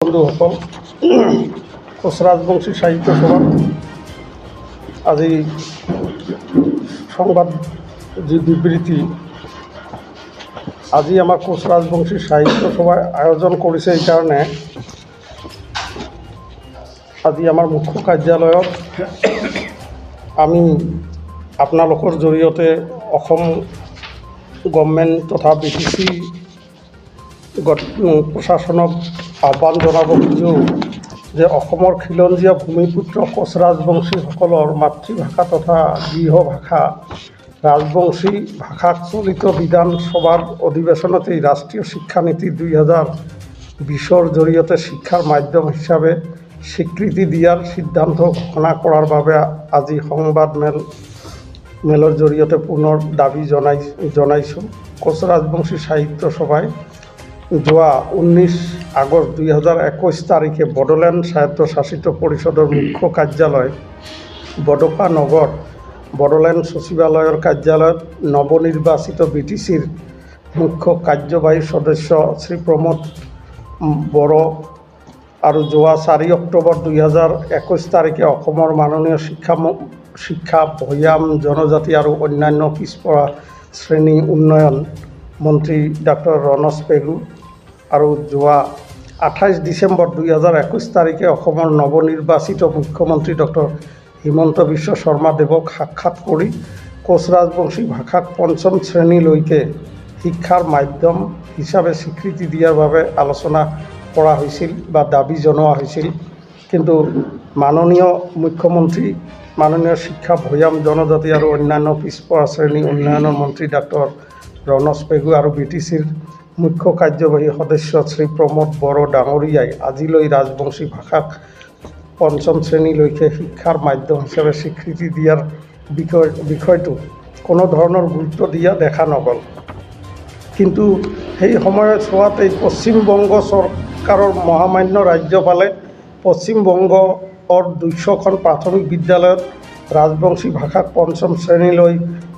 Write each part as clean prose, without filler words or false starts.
বন্ধুসকল, কোচ ৰাজবংশী সাহিত্য সভাত আজি সংবাদ যি বিবৃতি আজি আমাৰ কোচ ৰাজবংশী সাহিত্য সভায় আয়োজন কৰিছে। এইকাৰণে আজি আমাৰ মুখ্য কাৰ্যালয়ত আমি আপোনালোকৰ জৰিয়তে অসম গভৰ্ণমেণ্ট তথা BTC প্ৰশাসনক আহ্বান জনাব খোজোঁ যে অসমৰ খিলঞ্জীয়া ভূমিপুত্ৰ কোচ ৰাজবংশীসকলৰ মাতৃভাষা তথা গৃহ ভাষা ৰাজবংশী ভাষাক চলিত বিধানসভাৰ অধিৱেশনতেই ৰাষ্ট্ৰীয় শিক্ষানীতি 2020-ৰ জৰিয়তে শিক্ষাৰ মাধ্যম হিচাপে স্বীকৃতি দিয়াৰ সিদ্ধান্ত ঘোষণা কৰাৰ বাবে আজি সংবাদ মেলৰ জৰিয়তে পুনৰ দাবী জনাইছোঁ। কোচ ৰাজবংশী সাহিত্য সভাই যোৱা 19 আগষ্ট 2021 তাৰিখে বড়োলেণ্ড স্বায়ত্তশাসিত পৰিষদৰ মুখ্য কাৰ্যালয় বডোফা নগৰ বড়োলেণ্ড সচিবালয়ৰ কাৰ্যালয়ত নৱনিৰ্বাচিত BTCৰ মুখ্য কাৰ্যবাহী সদস্য শ্ৰী প্ৰমোদ বড়ো আৰু যোৱা 4 অক্টোবৰ 2021 তাৰিখে অসমৰ মাননীয় শিক্ষা ভৈয়াম জনজাতি আৰু অন্যান্য পিছপৰা শ্ৰেণী উন্নয়ন মন্ত্ৰী ডক্টৰ ৰণোজ পেগু আৰু যোৱা 28 ডিচেম্বৰ 2021 তাৰিখে অসমৰ নৱনিৰ্বাচিত মুখ্যমন্ত্ৰী ডক্টৰ হিমন্ত বিশ্ব শৰ্মা দেৱক সাক্ষাৎ কৰি কোচ ৰাজবংশী ভাষাক 5ম শ্ৰেণীলৈকে শিক্ষাৰ মাধ্যম হিচাপে স্বীকৃতি দিয়াৰ বাবে আলোচনা কৰা হৈছিল বা দাবী জনোৱা হৈছিল। কিন্তু মাননীয় মুখ্যমন্ত্ৰী মাননীয় শিক্ষা ভৈয়াম জনজাতি আৰু অন্যান্য পিছপৰা শ্ৰেণী উন্নয়নৰ মন্ত্ৰী ডক্টৰ ৰণোজ পেগু আৰু BTCৰ মুখ্য কাৰ্যবাহী সদস্য শ্ৰী প্ৰমোদ বড়ো ডাঙৰীয়াই আজিলৈ ৰাজবংশী ভাষাক 5ম শ্ৰেণীলৈকে শিক্ষাৰ মাধ্যম হিচাপে স্বীকৃতি দিয়াৰ বিষয়টো কোনো ধৰণৰ গুৰুত্ব দিয়া দেখা নগ'ল। কিন্তু সেই সময়ছোৱাতেই পশ্চিমবংগ চৰকাৰৰ মহামান্য ৰাজ্যপালে পশ্চিমবংগৰ 200খন প্ৰাথমিক বিদ্যালয়ত ৰাজবংশী ভাষাক 5ম শ্ৰেণীলৈ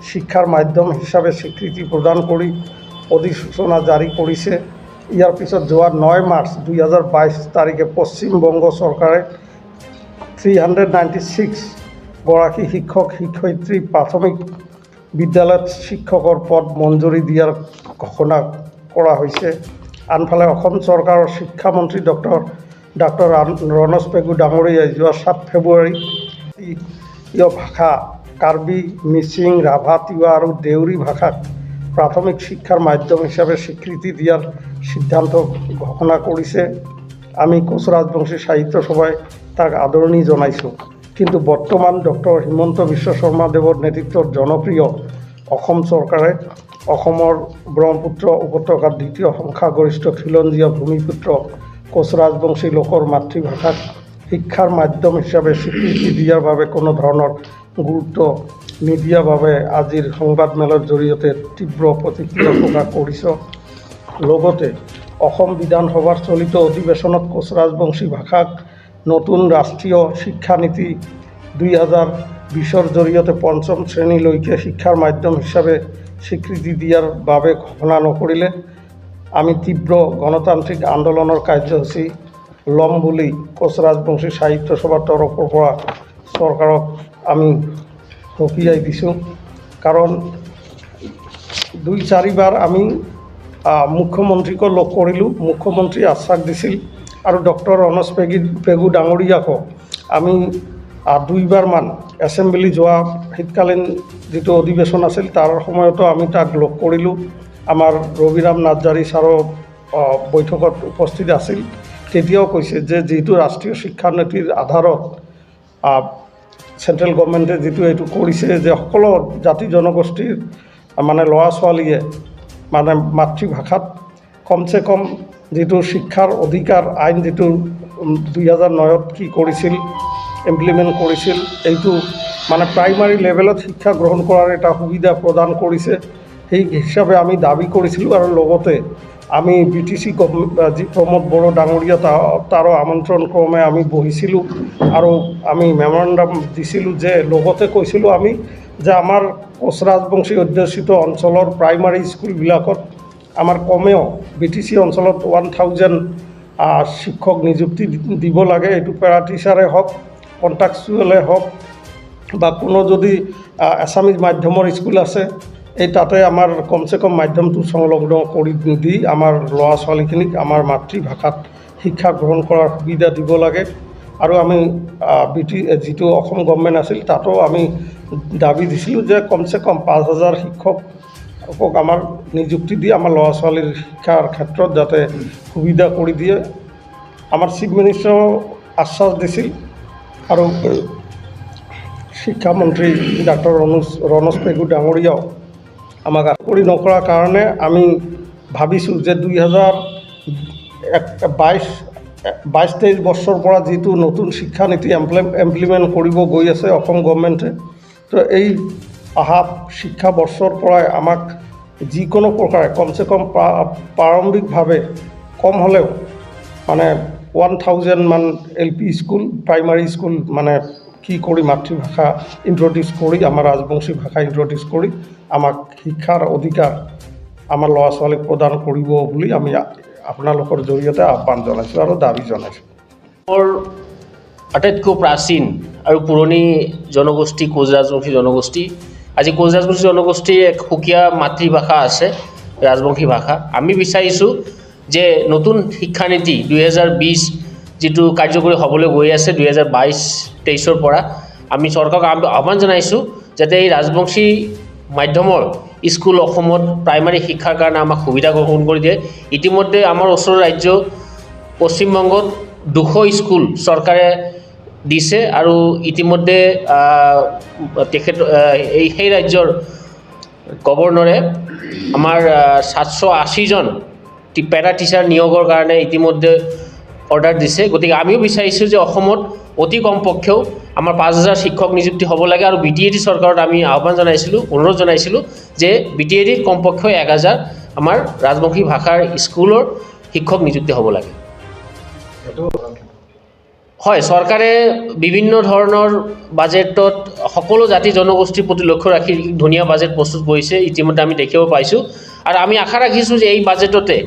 শিক্ষাৰ মাধ্যম হিচাপে স্বীকৃতি প্ৰদান কৰি অধিসূচনা জাৰি কৰিছে। ইয়াৰ পিছত যোৱা 9 মাৰ্চ 2022 তাৰিখে পশ্চিমবংগ চৰকাৰে 396 গৰাকী শিক্ষয়িত্ৰী প্ৰাথমিক বিদ্যালয়ত শিক্ষকৰ পদ মঞ্জুৰি দিয়াৰ ঘোষণা কৰা হৈছে। আনফালে অসম চৰকাৰৰ শিক্ষামন্ত্ৰী ডক্টৰ ৰণোজ পেগু ডাঙৰীয়াই যোৱা 7 ফেব্ৰুৱাৰী ভাষা কাৰ্বি, মিচিং, ৰাভা, তিৱা আৰু দেউৰী ভাষাক প্ৰাথমিক শিক্ষাৰ মাধ্যম হিচাপে স্বীকৃতি দিয়াৰ সিদ্ধান্ত ঘোষণা কৰিছে। আমি কোচ ৰাজবংশী সাহিত্য সভাই তাক আদৰণি জনাইছোঁ। কিন্তু বৰ্তমান ডক্টৰ হিমন্ত বিশ্ব শৰ্মা দেৱৰ নেতৃত্বৰ জনপ্ৰিয় অসম চৰকাৰে অসমৰ ব্ৰহ্মপুত্ৰ উপত্যকাৰ দ্বিতীয় সংখ্যাগৰিষ্ঠ খিলঞ্জীয়া ভূমিপুত্ৰ কোচ ৰাজবংশী লোকৰ মাতৃভাষাক শিক্ষাৰ মাধ্যম হিচাপে স্বীকৃতি দিয়াৰ বাবে কোনো ধৰণৰ গুৰুত্ব নিদিয়াৰ বাবে আজিৰ সংবাদমেলৰ জৰিয়তে তীব্ৰ প্ৰতিক্ৰিয়া প্ৰকাশ কৰিছে। লগতে অসম বিধানসভাৰ চলিত অধিৱেশনত কোচ ৰাজবংশী ভাষাক নতুন ৰাষ্ট্ৰীয় শিক্ষানীতি 2020-ৰ জৰিয়তে 5ম শ্ৰেণীলৈকে শিক্ষাৰ মাধ্যম হিচাপে স্বীকৃতি দিয়াৰ বাবে ঘোষণা নকৰিলে আমি তীব্ৰ গণতান্ত্ৰিক আন্দোলনৰ কাৰ্যসূচী ল'ম বুলি কোচ ৰাজবংশী সাহিত্য সভাৰ তৰফৰ পৰা চৰকাৰক আমি সকীয়াই দিছোঁ। কাৰণ 2-4 বাৰ আমি মুখ্যমন্ত্ৰীকো লগ কৰিলোঁ, মুখ্যমন্ত্ৰী আশ্বাস দিছিল আৰু ডক্টৰ ৰণোজ পেগু ডাঙৰীয়াকো আমি 2 বাৰমান এছেম্বলি যোৱা শীতকালীন যিটো অধিৱেশন আছিল তাৰ সময়তো আমি তাক লগ কৰিলোঁ। আমাৰ ৰবিৰাম নাৰ্জাৰী ছাৰো বৈঠকত উপস্থিত আছিল। তেতিয়াও কৈছে যে যিটো ৰাষ্ট্ৰীয় শিক্ষানীতিৰ আধাৰত চেণ্ট্ৰেল গভৰ্ণমেণ্টে যিটো এইটো কৰিছে যে সকলো জাতি জনগোষ্ঠীৰ মানে ল'ৰা ছোৱালীয়ে মানে মাতৃভাষাত কমচে কম যিটো শিক্ষাৰ অধিকাৰ আইন যিটো 2009ত কি কৰিছিল ইমপ্লিমেণ্ট কৰিছিল, এইটো মানে প্ৰাইমাৰী লেভেলত শিক্ষা গ্ৰহণ কৰাৰ এটা সুবিধা প্ৰদান কৰিছে। সেই হিচাপে আমি দাবী কৰিছিলোঁ আৰু লগতে আমি BTC যি প্ৰমোদ বড়ো ডাঙৰীয়া তাৰো আমন্ত্ৰণ ক্ৰমে আমি বহিছিলোঁ আৰু আমি মেমৰেণ্ডাম দিছিলোঁ যে লগতে কৈছিলোঁ আমি যে আমাৰ কোচ ৰাজবংশী অধ্যুষিত অঞ্চলৰ প্ৰাইমাৰী স্কুলবিলাকত আমাৰ কমেও BTC অঞ্চলত 1000 শিক্ষক নিযুক্তি দিব লাগে, এইটো পেৰা টিচাৰে হওক, কণ্ট্ৰাকচুৱেলে হওক, বা কোনো যদি এছামিজ মাধ্যমৰ স্কুল আছে, এই তাতে আমাৰ কমচে কম মাধ্যমটো সংলগ্ন কৰি দি আমাৰ ল'ৰা ছোৱালীখিনিক আমাৰ মাতৃভাষাত শিক্ষা গ্ৰহণ কৰাৰ সুবিধা দিব লাগে। আৰু আমি যিটো অসম গভৰ্ণমেণ্ট আছিল তাতো আমি দাবী দিছিলোঁ যে কমচে কম 5,000 শিক্ষকক আমাৰ নিযুক্তি দি আমাৰ ল'ৰা ছোৱালীৰ শিক্ষাৰ ক্ষেত্ৰত যাতে সুবিধা কৰি দিয়ে। আমাৰ চিফ মিনিষ্টাৰেও আশ্বাস দিছিল আৰু শিক্ষামন্ত্ৰী ডাক্তৰ ৰণোজ পেগু ডাঙৰীয়াও আমাক কৰি নকৰাৰ কাৰণে আমি ভাবিছোঁ যে 2022-23 বছৰৰ পৰা যিটো নতুন শিক্ষানীতি ইমপ্লিমেণ্ট কৰিব গৈ আছে অসম গভৰ্ণমেণ্টে, তো এই অহা শিক্ষাবৰ্ষৰ পৰাই আমাক যিকোনো প্ৰকাৰে কমচে কম প্ৰাৰম্ভিকভাৱে কম হ'লেও মানে 1000 মান LP স্কুল, প্ৰাইমাৰী স্কুল মানে কি কৰি মাতৃভাষা ইন্ট্ৰডিউচ কৰি আমাৰ ৰাজবংশী ভাষা ইন্ট্ৰডিউচ কৰি আমাক শিক্ষাৰ অধিকাৰ আমাৰ ল'ৰা ছোৱালীক প্ৰদান কৰিব বুলি আমি আপোনালোকৰ জৰিয়তে আহ্বান জনাইছোঁ আৰু দাবী জনাইছোঁ। আটাইতকৈ প্ৰাচীন আৰু পুৰণি জনগোষ্ঠী কোচ ৰাজবংশী জনগোষ্ঠী। আজি কোচ ৰাজবংশী জনগোষ্ঠীৰ এক সুকীয়া মাতৃভাষা আছে, ৰাজবংশী ভাষা। আমি বিচাৰিছোঁ যে নতুন শিক্ষানীতি 2020 যিটো কাৰ্যকৰী হ'বলৈ গৈ আছে 2022-23 পৰা, আমি চৰকাৰক আহ্বান জনাইছোঁ যাতে এই ৰাজবংশী মাধ্যমৰ স্কুল অসমত প্ৰাইমাৰী শিক্ষাৰ কাৰণে আমাক সুবিধা গ্ৰহণ কৰি দিয়ে। ইতিমধ্যে আমাৰ ওচৰৰ ৰাজ্য পশ্চিমবংগত 200 স্কুল চৰকাৰে দিছে আৰু ইতিমধ্যে সেই ৰাজ্যৰ গভৰ্ণৰে আমাৰ 780জন পেৰা টিচাৰ নিয়োগৰ কাৰণে ইতিমধ্যে অৰ্ডাৰ দিছে। গতিকে আমিও বিচাৰিছোঁ যে অসমত অতি কমপক্ষেও আমাৰ 5,000 শিক্ষক নিযুক্তি হ'ব লাগে আৰু BTAD চৰকাৰত আমি আহ্বান জনাইছিলোঁ, অনুৰোধ জনাইছিলোঁ যে BTAD কমপক্ষে 1,000 আমাৰ ৰাজবংশী ভাষাৰ স্কুলৰ শিক্ষক নিযুক্তি হ'ব লাগে। হয়, চৰকাৰে বিভিন্ন ধৰণৰ বাজেটত সকলো জাতি জনগোষ্ঠীৰ প্ৰতি লক্ষ্য ৰাখি ধুনীয়া বাজেট প্ৰস্তুত কৰিছে, ইতিমধ্যে আমি দেখিব পাইছোঁ। আৰু আমি আশা ৰাখিছোঁ যে এই বাজেটতে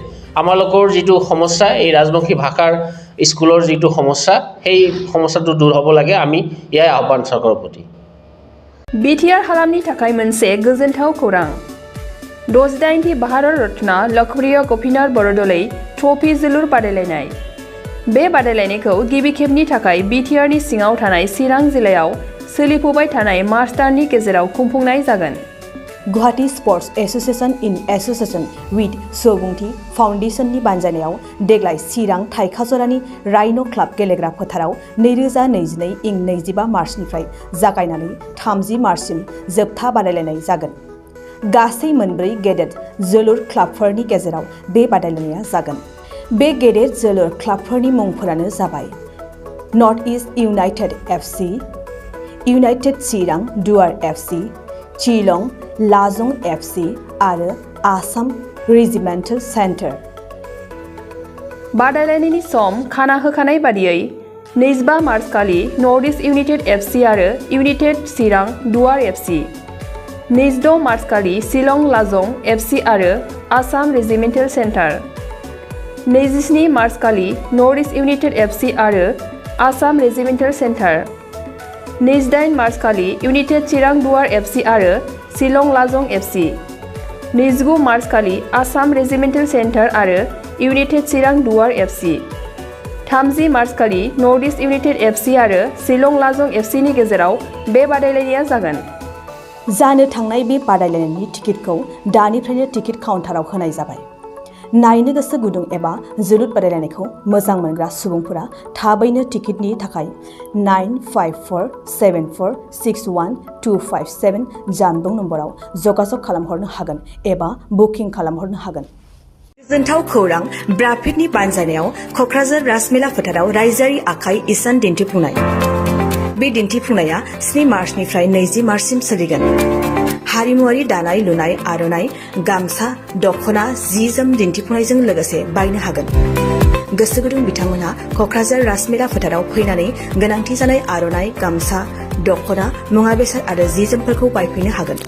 আমালোকৰ যিটো সমস্যা, এই ৰাজবংশী ভাষাৰ স্কুলৰ যিটো সমস্যা, সেই সমস্যাটো দূৰ হ'ব লাগে। আমি ইয়াৰ আহ্বান চৰকাৰৰ প্ৰতি। BTR हालामनि थाखाय मोनसे गोजोनथाव खौरां। 68थि भारत रत्न लखप्रिय गपिनाथ बरदलै ट्रफी जोलुर बादायलायनाय। बे बादायलायनायखौ गिबि खेबनि थाखाय BTRनि सिङाव थानाय चिरां जिल्लायाव सोलिफुबाय थानाय मार्च दाननि गेजेराव खुंफुंनाय जागोन। Guwahati sports association in association with Subunthi फाउन्डेशननि बानजायनायाव देग्लाय चिरां थाइखाजरानि राइन' क्लाब गेलेग्रा फोथाराव 2022 मार्चनिफ्राय जागायनानै 30 मार्चसिम जोबथा बादायलायनाय जागोन। गासै मोनब्रै गेदेर जोलुर क्लाबफोरनि गेजेराव बे बादायलायनाया जागोन। बे गेदेर जोलुर क्लाबफोरनि मुंफोरानो जाबाय north east United FC, United चिरां दुवार FC, चिलं लाजं FC आरो आसाम रेजिमेन्टेल सेन्टार। बादायलायनायनि सम खाना होखानाय बादियै 25 मार्च खालि नर्थ इस्ट इउनाइटेड FC आरो इउनाइटेड चिरां दुवार FC, 26 मार्च खालि शिलं लाजं FC आरो आसाम रेजिमेन्टेल सेन्टार, 27 मार्च खालि नर्थ इस्ट इउनाइटेड FC आरो आसाम रेजिमेन्टेल सेन्टार, 28 मार्च खालि इउनाइटेड चिरां दुवार FC आरो शिलं लाजं FC, 29 मार्च खालि आसाम रेजिमेन्टेल सेन्टार आरो इउनाइटेड चिरां दुवार FC, 30 मार्च खालि नर्थ इस्ट इउनाइटेड FC आरो शिलं लाजं FC नि गेजेराव बे बादायलायनाया जागोन। जानो थांनाय बे बादायलायनायनि टिकेटखौ दानिफ्रायनो टिकेट काउन्टाराव होनाय जाबाय। नायनो गोसो गुदुं एबा जोलुर बादायलायनायखौ मोजां मोनग्रा सुबुंफोरा थाबैनो टिकेटनि थाखाय 9547461257 जानबुं नम्बराव जगाजग खालामहरनो हागोन एबा बुकिं खालामहरनो हागोन। गोजोनथाव खौरां, ब्राफिडनि बानजायनायाव क'क्राझार राजमेला फोथाराव रायजोआरि आखाइ इसान दिन्थिफुंनाय। बे दिन्थिफुंनाया 7 मार्चनिफ्राय 20 मार्चसिम सोलिगोन। हारिमुआरि दानाय लुनाय आर'नाइ, गामसा, दख'ना, जि जोम दिन्थिफुंनायजों लोगोसे बायनो हागोन। गोसो गुदुं बिथांमोनहा क'क्राझार राजमेला फोथाराव फैनानै गोनांथि जानाय आर'नाइ, गामसा, दख'ना, मुवा बेसाद आरो जि जोमफोरखौ बायफैनो हागोन।